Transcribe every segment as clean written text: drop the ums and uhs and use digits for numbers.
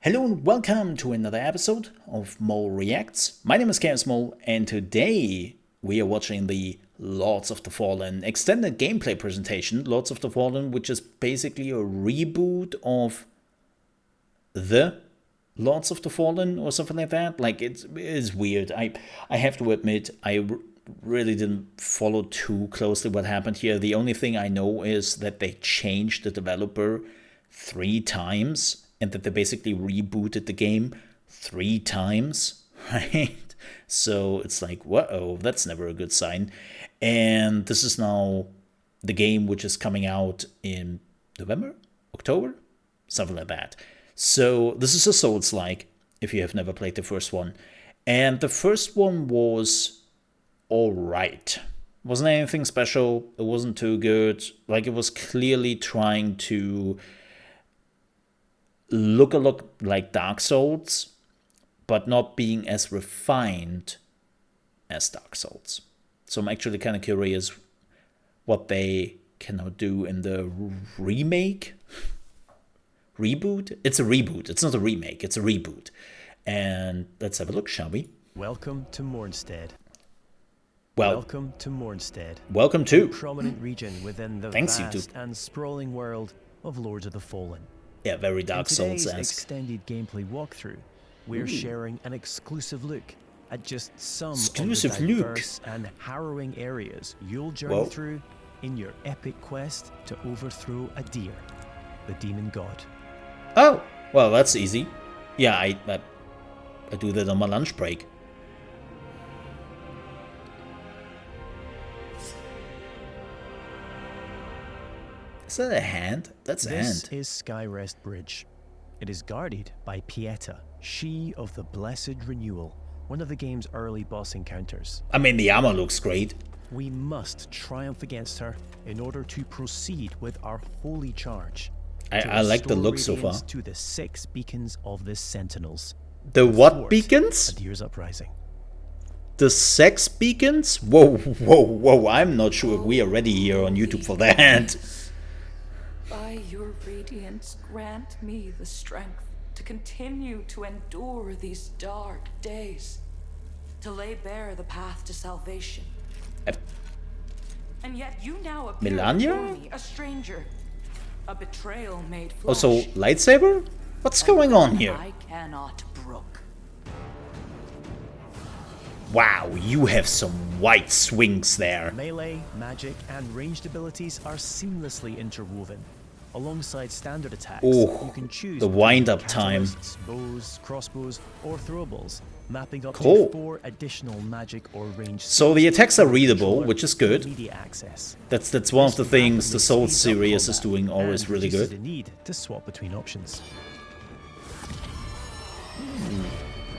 Hello and welcome to another episode of Mole Reacts. My name is Chaos Mole, and today we are watching the Lords of the Fallen extended gameplay presentation. Lords of the Fallen, which is basically a reboot of the Lords of the Fallen or something like that. Like it's weird. I have to admit really didn't follow too closely what happened here. The only thing I know is that they changed the developer 3 times and that they basically rebooted the game 3 times, right? So it's like, whoa, that's never a good sign. And this is now the game which is coming out in November, October, something like that. So this is a Souls-like, if you have never played the first one. And the first one was alright. Wasn't anything special. It wasn't too good. Like, it was clearly trying to look a lot like Dark Souls, but not being as refined as Dark Souls. So I'm actually kind of curious what they can now do in the remake. Reboot? It's a reboot. It's not a remake. It's a reboot. And let's have a look, shall we? Welcome to Mornstead. Well, welcome to Mornstead. Welcome to a prominent region within the Thanks, vast YouTube. and sprawling world of Lords of the Fallen. Yeah, very Dark Souls-esque. In today's extended gameplay walkthrough, we're sharing an exclusive look at just some of the diverse and harrowing areas you'll journey through in your epic quest to overthrow Adir, the demon god. Oh, well, that's easy. Yeah, I do that on my lunch break. Is that a hand? That's a hand. This is Skyrest Bridge. It is guarded by Pieta, she of the Blessed Renewal, one of the game's early boss encounters. I mean, the armor looks great. We must triumph against her in order to proceed with our holy charge. I like the look so far. To the 6 beacons of the Sentinels. The what beacons? Adir's Uprising. The sex beacons? Whoa, whoa, whoa! I'm not sure if we are ready here on YouTube for that. By your radiance, grant me the strength to continue to endure these dark days, to lay bare the path to salvation. And yet you now appear Melania? before me, a stranger, a betrayal made flesh. Also, lightsaber? What's going on here? I cannot brook. Wow, you have some white swings there. Melee, magic, and ranged abilities are seamlessly interwoven. Alongside standard attacks, you can choose the wind-up time. Bows, crossbows, or throwables, mapping up Cool. to 4 additional magic or ranged. So the attacks are readable, which is good. Immediate access. That's one of the things the Souls series is doing always really good. The need to swap between options.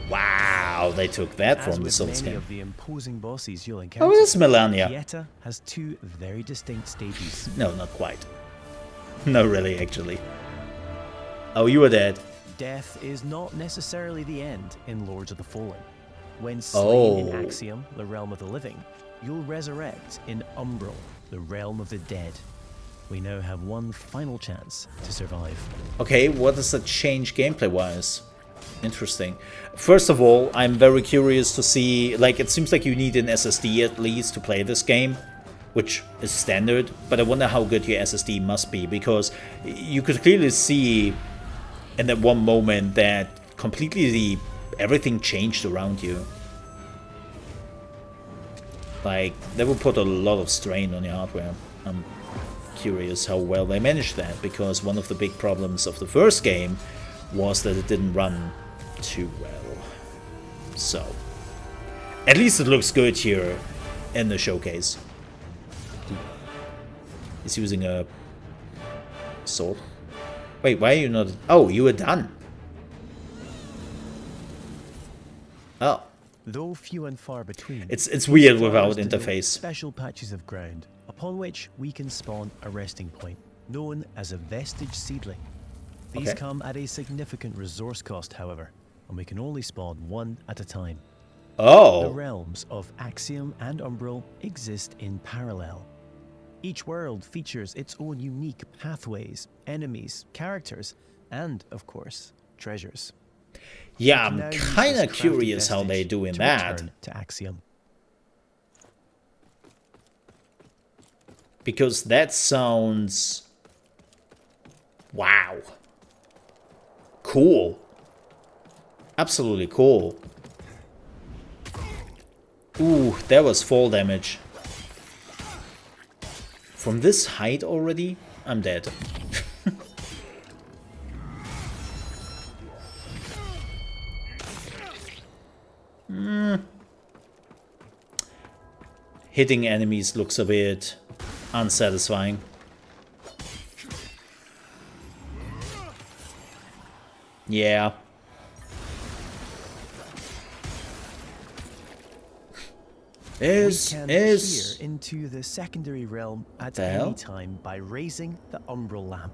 Wow, they took that As from the with Souls many game. of the imposing bosses you'll encounter, Oh, it's Melania. Pieta has 2 very distinct stages. No, not quite. No, really, actually. Oh, you are dead. Death is not necessarily the end in Lords of the Fallen. When slain in Axiom, the realm of the living, you'll resurrect in Umbral, the realm of the dead. We now have one final chance to survive. Okay, what does that change gameplay-wise? Interesting. First of all, I'm very curious to see, like, it seems like you need an SSD at least to play this game, which is standard, but I wonder how good your SSD must be, because you could clearly see in that one moment that completely everything changed around you. Like, that will put a lot of strain on your hardware. I'm curious how well they managed that, because one of the big problems of the first game was that it didn't run too well. So, at least it looks good here in the showcase. He's using a sword. Wait, why are you not? Oh, you were done. Oh. Though few and far between, It's weird these without flowers denote interface. special patches of ground upon which we can spawn a resting point, known as a vestige seedling. These Okay. come at a significant resource cost, however, and we can only spawn one at a time. The Oh. realms of Axiom and Umbral exist in parallel. Each world features its own unique pathways, enemies, characters, and, of course, treasures. Yeah, I'm kind of curious how they're doing that. To Axiom. Because that sounds... Wow. Cool. Absolutely cool. Ooh, that was fall damage. From this height already? I'm dead. Hitting enemies looks a bit unsatisfying. Yeah. We can peer into the secondary realm at any time by raising the umbral lamp.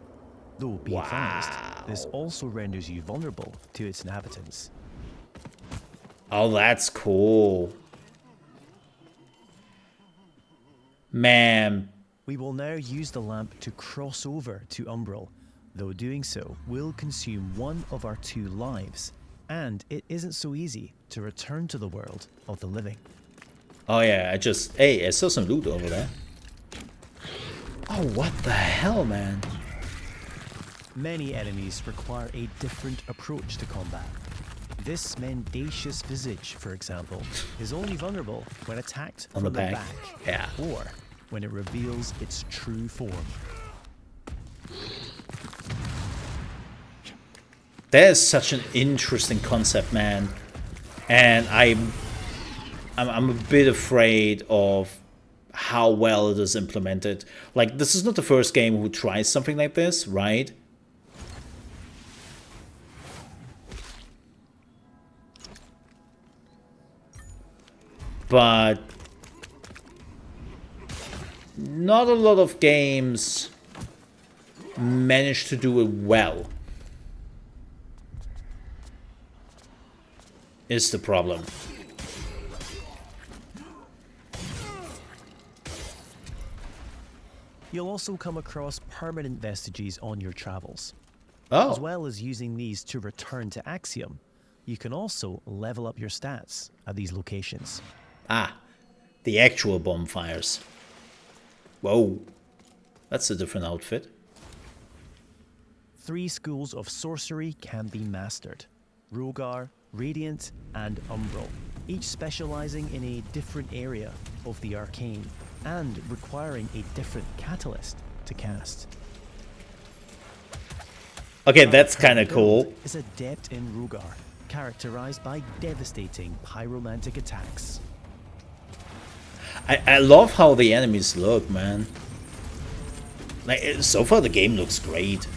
Though, be advised, this also renders you vulnerable to its inhabitants. Oh, that's cool. Man. We will now use the lamp to cross over to Umbral, though doing so will consume one of our 2 lives, and it isn't so easy to return to the world of the living. Oh yeah, hey, I saw some loot over there. Oh, what the hell, man? Many enemies require a different approach to combat. This mendacious visage, for example, is only vulnerable when attacked from the back, or when it reveals its true form. That is such an interesting concept, man. And I'm a bit afraid of how well it is implemented. Like, this is not the first game who tries something like this, right? But not a lot of games manage to do it well. Is the problem. You'll also come across permanent vestiges on your travels. Oh. As well as using these to return to Axiom, you can also level up your stats at these locations. Ah, the actual bonfires. Whoa, that's a different outfit. 3 schools of sorcery can be mastered: Rogar, Radiant, and Umbral, each specializing in a different area of the arcane and requiring a different catalyst to cast. Okay, that's kind of cool. Is adept in Rogar, characterized by devastating pyromantic attacks. I love how the enemies look, man. Like, so far the game looks great.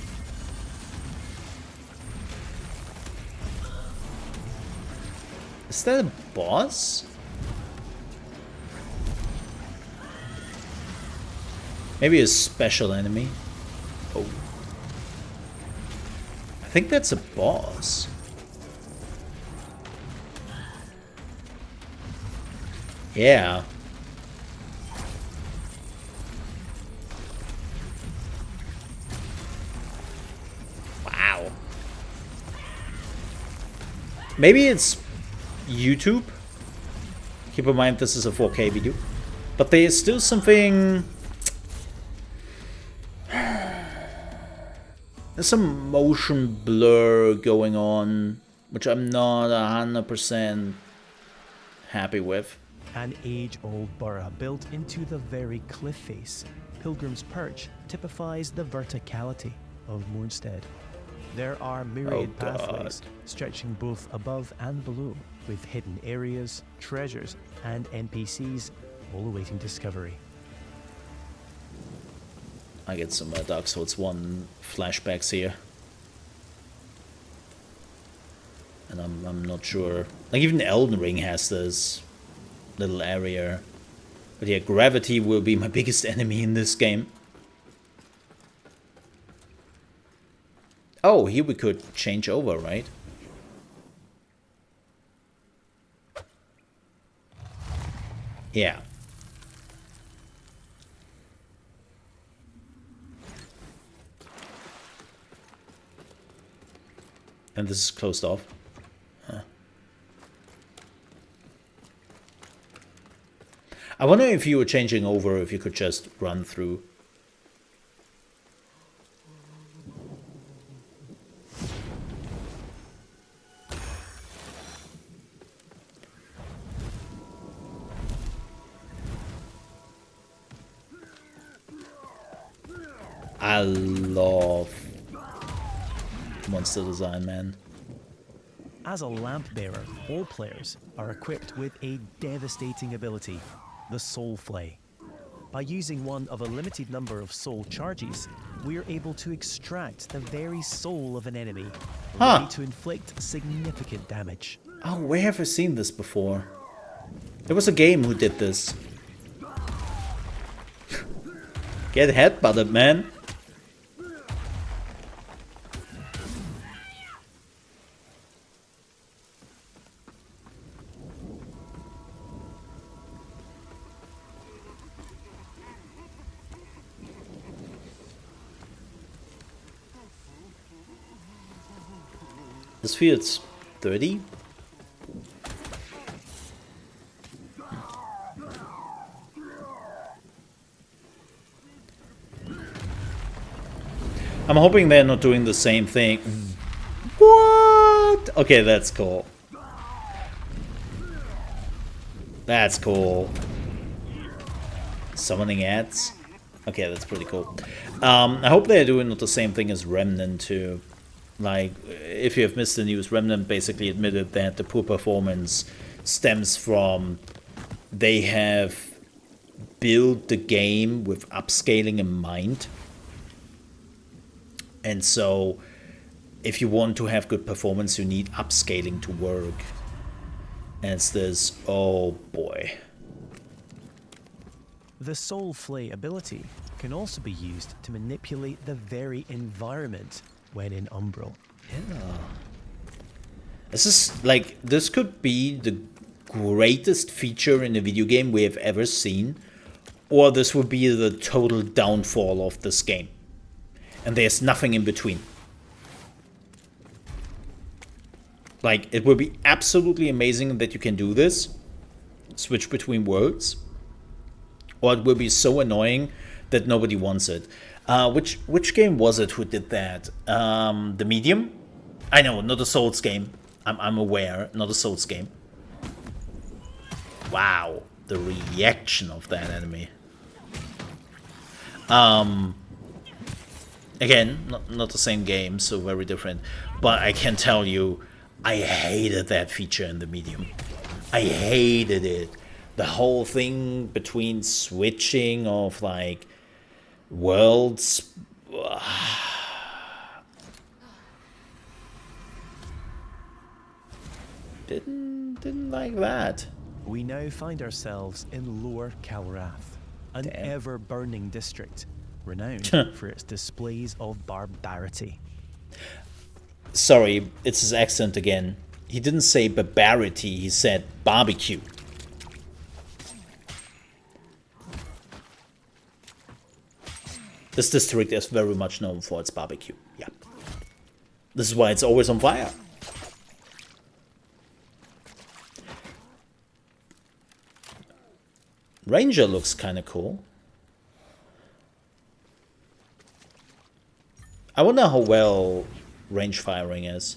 Is that a boss? Maybe a special enemy? Oh. I think that's a boss. Yeah. Wow. Maybe it's YouTube. Keep in mind this is a 4K video. But there's still something... There's some motion blur going on, which I'm not 100% happy with. An age-old borough built into the very cliff face, Pilgrim's Perch typifies the verticality of Moonstead. There are myriad pathways stretching both above and below, with hidden areas, treasures, and NPCs all awaiting discovery. I get some Dark Souls 1 flashbacks here. And I'm not sure. Like, even Elden Ring has this little area. But yeah, gravity will be my biggest enemy in this game. Oh, here we could change over, right? Yeah. And this is closed off. Huh. I wonder if you were changing over, if you could just run through. I love monster design, man. As a lamp bearer, all players are equipped with a devastating ability, the Soul Flay. By using one of a limited number of soul charges, we are able to extract the very soul of an enemy, ready to inflict significant damage. Oh, where have I seen this before? There was a game who did this. Get headbutted, man. This feels 30. I'm hoping they're not doing the same thing. What? Okay, that's cool. That's cool. Summoning ads. Okay, that's pretty cool. I hope they're doing not the same thing as Remnant too. Like, if you have missed the news, Remnant basically admitted that the poor performance stems from they have built the game with upscaling in mind. And so, if you want to have good performance, you need upscaling to work. And it's this, oh boy. The Soul Flay ability can also be used to manipulate the very environment when in Umbral. Yeah. This is like, this could be the greatest feature in a video game we have ever seen, or this would be the total downfall of this game. And there's nothing in between. Like, it would be absolutely amazing that you can do this, switch between worlds, or it will be so annoying that nobody wants it. Which game was it who did that? The Medium? I know, not a Souls game. I'm aware, not a Souls game. Wow, the reaction of that enemy. Again, not the same game, so very different. But I can tell you, I hated that feature in the Medium. I hated it. The whole thing between switching of like worlds. Didn't like that. We now find ourselves in Lower Calrath, an ever-burning district, renowned for its displays of barbarity. Sorry, it's his accent again. He didn't say barbarity, he said barbecue. This district is very much known for its barbecue. Yeah. This is why it's always on fire. Ranger looks kind of cool. I wonder how well range firing is.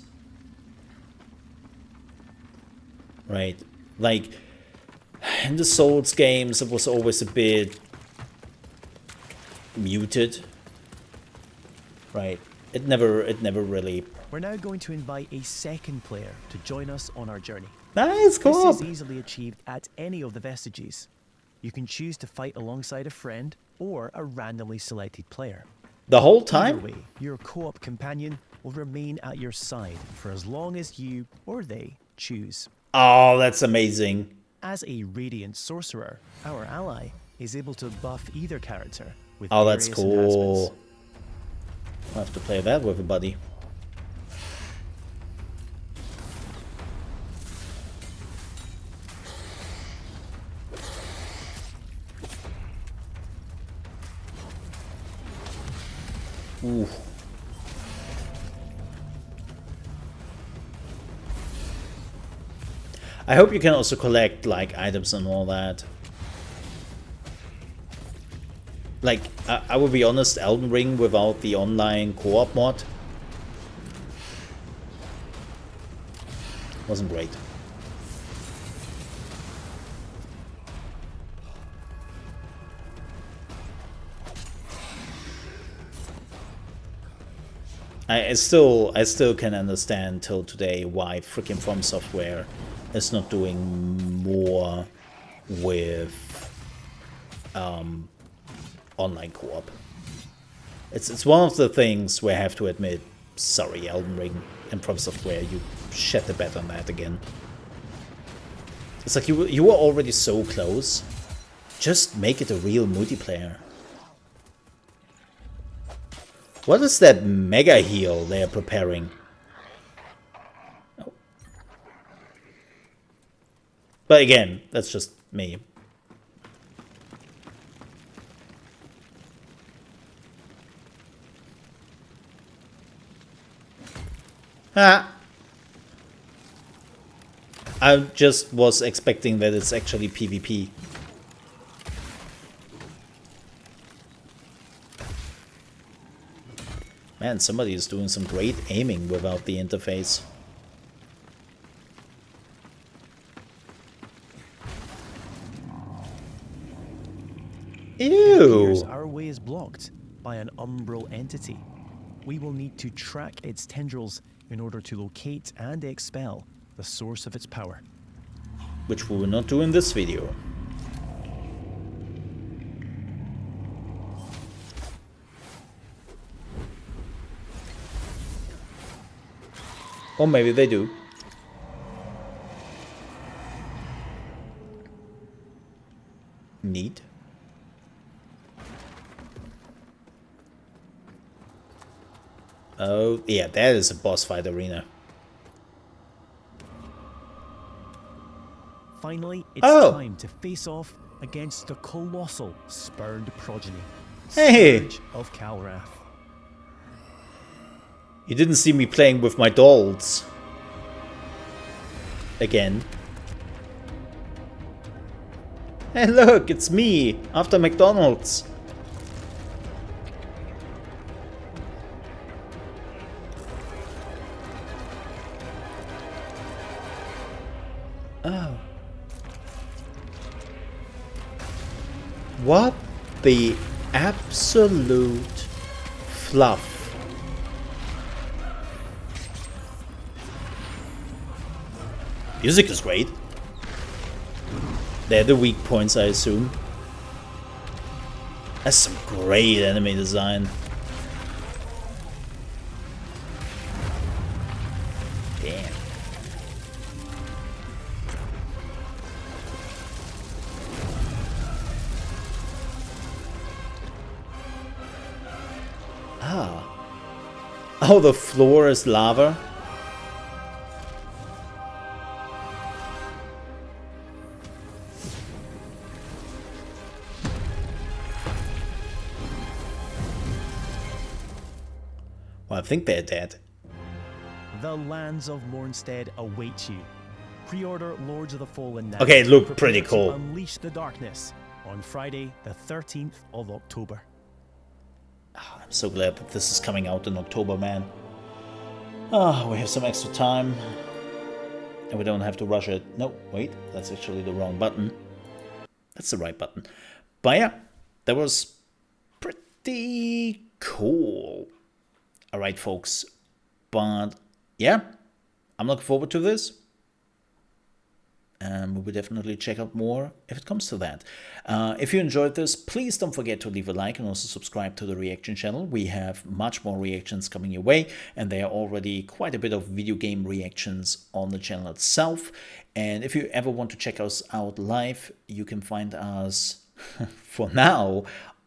Right. Like, in the Souls games, it was always a bit muted. Right. It never really... We're now going to invite a second player to join us on our journey. Nice, cool. This is easily achieved at any of the vestiges. You can choose to fight alongside a friend or a randomly selected player. The whole time? Either way, your co-op companion will remain at your side for as long as you or they choose. Oh, that's amazing. As a Radiant Sorcerer, our ally is able to buff either character with oh, that's various cool. enhancements. I'll have to play that with a buddy. Ooh. I hope you can also collect like items and all that. Like, I will be honest, Elden Ring without the online co-op mod wasn't great. I still can understand till today why freaking From Software is not doing more with online co-op. It's one of the things where I have to admit, sorry, Elden Ring and From Software, you shed the bed on that again. It's like you were already so close. Just make it a real multiplayer. What is that mega heal they're preparing? Oh. But again, that's just me. Ah. I just was expecting that it's actually PvP. Man, somebody is doing some great aiming without the interface. Ew! It appears our way is blocked by an umbral entity. We will need to track its tendrils in order to locate and expel the source of its power. Which we will not do in this video. Or maybe they do. Neat. Oh, yeah, that is a boss fight arena. Finally, it's time to face off against the colossal spurned progeny, Scourge of Calrath. You didn't see me playing with my dolls. Again. Hey look, it's me, after McDonald's. Oh. What the absolute fluff. Music is great. They're the weak points, I assume. That's some great enemy design. Damn. Ah. Oh, the floor is lava? Well, I think they're dead. The lands of Mornstead await you. Pre-order Lords of the Fallen now. Okay, it looked pretty cool. Unleash the darkness on Friday, the 13th of October. Oh, I'm so glad that this is coming out in October, man. Oh, we have some extra time. And we don't have to rush it. No, wait, that's actually the wrong button. That's the right button. But yeah, that was pretty cool. Alright, folks. But yeah, I'm looking forward to this. And we will definitely check out more if it comes to that. If you enjoyed this, please don't forget to leave a like and also subscribe to the reaction channel. We have much more reactions coming your way, and there are already quite a bit of video game reactions on the channel itself. And if you ever want to check us out live, you can find us, for now,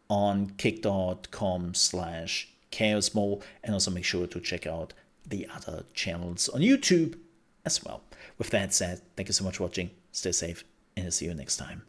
on kick.com/chaosmole, and also make sure to check out the other channels on YouTube as well. With that said, thank you so much for watching, stay safe, and I'll see you next time.